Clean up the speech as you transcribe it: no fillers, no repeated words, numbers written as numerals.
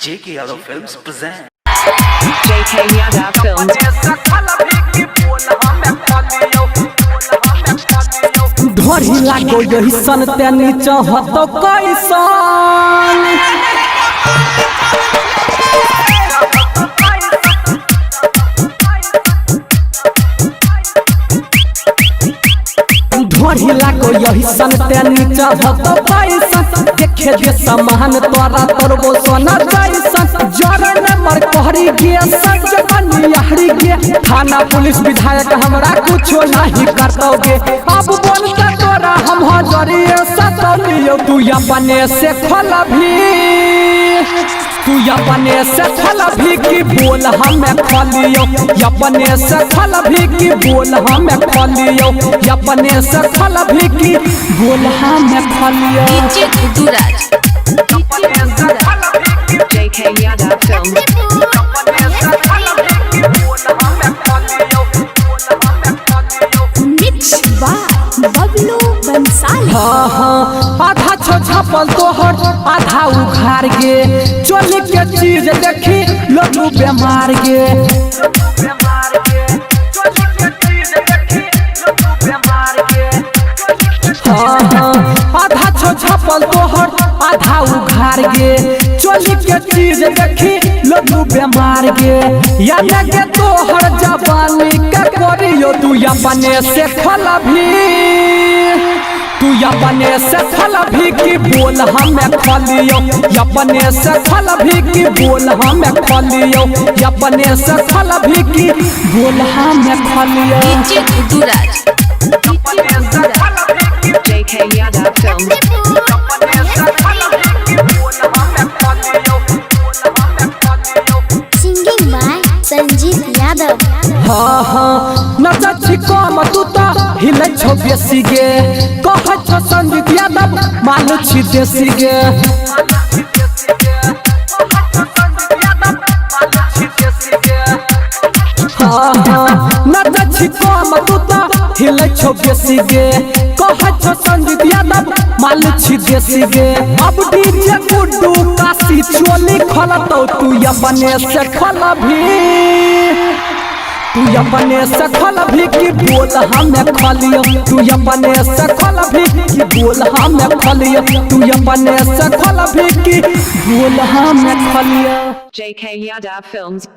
JK Yadav Films present JK Yadav Films। ढोरी लागो यही सन ते नीचा हतो कैसन ढोरी लागो यही सन ते नीचा हतो कैसन देखे दे समान तोरा तरबो सोना जैसन जरन मर कहरी गे सज बनियारी गे थाना पुलिस विधायक हमरा कुछो नहीं करतोगे अब बोलता तोरा हम हजरिए सतलियो तू अपने से खलभी तू अपने से खलभी की बोल हमें खलियो अपने से खलभी की बोल हमें खलियो अपने से खलभी की बोल हमें खलियो DJ Guduraj। JK Yadav Films। Mixed by Bablu Bansali। हाँ हाँ आधा छपल तोहर आधा उखाड़ गे चोली के चीज देखी लोग बीमार गे हाँ हाँ आधा छपल तोहर आधा उखाड़ गे चोली के चीज देखी लोग बीमार गे याद के तोहर जवानी के करियो तू अपने से खलभी तू अपने से खलभी की बोल हमें खलियो अपने से खलभी की बोल हमें खलियो अपने से खलभी की बोल हमें खलियो DJ Guduraj। JK Yadav Films। Singing by Sanjeev Yadav। हाँ हाँ नचा छिको मतु तो हिले छो बेसी गे कह छो संजीत यादव मालू छी देसी गे हाँ हाँ नचा छिको मतु तो हिले छो बेसी गे कह छो संजीत यादव मालू छी देसी गे अब डीजे गुड्डू काशी चोली खलतो तू अपने से खलभी तू अपने से खलभी की बोल हमें खलियो तू अपने से खलभी की बोल हमें खलियो तू अपने से खलभी की बोल हमें खलियो JK Yadav Films।